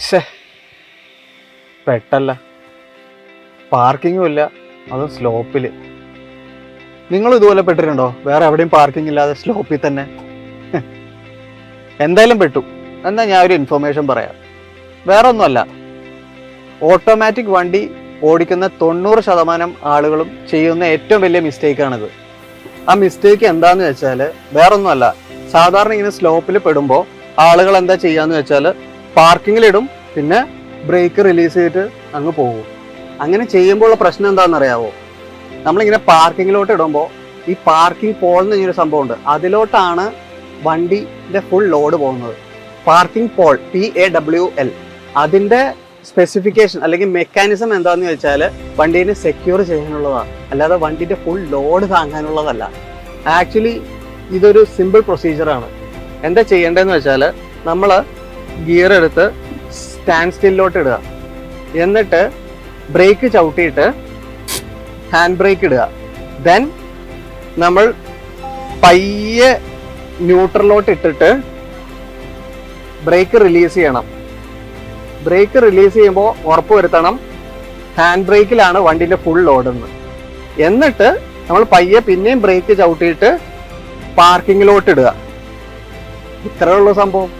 ശേ, പെട്ടല്ല. പാർക്കിങ്ങും ഇല്ല, അത് സ്ലോപ്പിൽ. നിങ്ങൾ ഇതുപോലെ പെട്ടിട്ടുണ്ടോ? വേറെ എവിടെയും പാർക്കിംഗ് ഇല്ലാതെ സ്ലോപ്പിൽ തന്നെ? എന്തായാലും പെട്ടു. എന്നാൽ ഞാൻ ഒരു ഇൻഫർമേഷൻ പറയാം. വേറെ ഒന്നുമല്ല, ഓട്ടോമാറ്റിക് വണ്ടി ഓടിക്കുന്ന 90% ആളുകളും ചെയ്യുന്ന ഏറ്റവും വലിയ മിസ്റ്റേക്കാണിത്. ആ മിസ്റ്റേക്ക് എന്താന്ന് വെച്ചാൽ വേറൊന്നുമല്ല, സാധാരണ ഇങ്ങനെ സ്ലോപ്പിൽ പെടുമ്പോൾ ആളുകൾ എന്താ ചെയ്യാന്ന് വെച്ചാൽ പാർക്കിങ്ങിലിടും, പിന്നെ ബ്രേക്ക് റിലീസ് ചെയ്തിട്ട് അങ്ങ് പോകും. അങ്ങനെ ചെയ്യുമ്പോഴുള്ള പ്രശ്നം എന്താണെന്നറിയാവോ? നമ്മളിങ്ങനെ പാർക്കിങ്ങിലോട്ട് ഇടുമ്പോൾ ഈ പാർക്കിംഗ് പോൾ എന്ന് പറഞ്ഞൊരു സംഭവമുണ്ട്, അതിലോട്ടാണ് വണ്ടിന്റെ ഫുൾ ലോഡ് പോകുന്നത്. പാർക്കിംഗ് പോൾ PAWL, അതിന്റെ സ്പെസിഫിക്കേഷൻ അല്ലെങ്കിൽ മെക്കാനിസം എന്താന്ന് വെച്ചാൽ വണ്ടീനെ സെക്യൂർ ചെയ്യാനുള്ളതാണ്, അല്ലാതെ വണ്ടിന്റെ ഫുൾ ലോഡ് താങ്ങാനുള്ളതല്ല. ആക്ച്വലി ഇതൊരു സിമ്പിൾ പ്രൊസീജിയറാണ്. എന്താ ചെയ്യേണ്ടതെന്ന് വെച്ചാൽ നമ്മൾ ഗിയർ എടുത്ത് സ്റ്റാൻഡ് സ്റ്റില്ലോട്ട് ഇടുക, എന്നിട്ട് ബ്രേക്ക് ചവിട്ടിയിട്ട് ഹാൻഡ് ബ്രേക്ക് ഇടുക. ദെൻ നമ്മൾ പയ്യെ ന്യൂട്രലോട്ട് ഇട്ടിട്ട് ബ്രേക്ക് റിലീസ് ചെയ്യണം. ബ്രേക്ക് റിലീസ് ചെയ്യുമ്പോൾ ഉറപ്പ് വരുത്തണം ഹാൻഡ് ബ്രേക്കിലാണ് വണ്ടിന്റെ ഫുൾ ലോഡ് എന്ന്. എന്നിട്ട് നമ്മൾ പയ്യെ പിന്നെയും ബ്രേക്ക് ചവിട്ടിയിട്ട് പാർക്കിങ്ങിലോട്ട് ഇടുക. ഇത്രയുള്ള സംഭവം.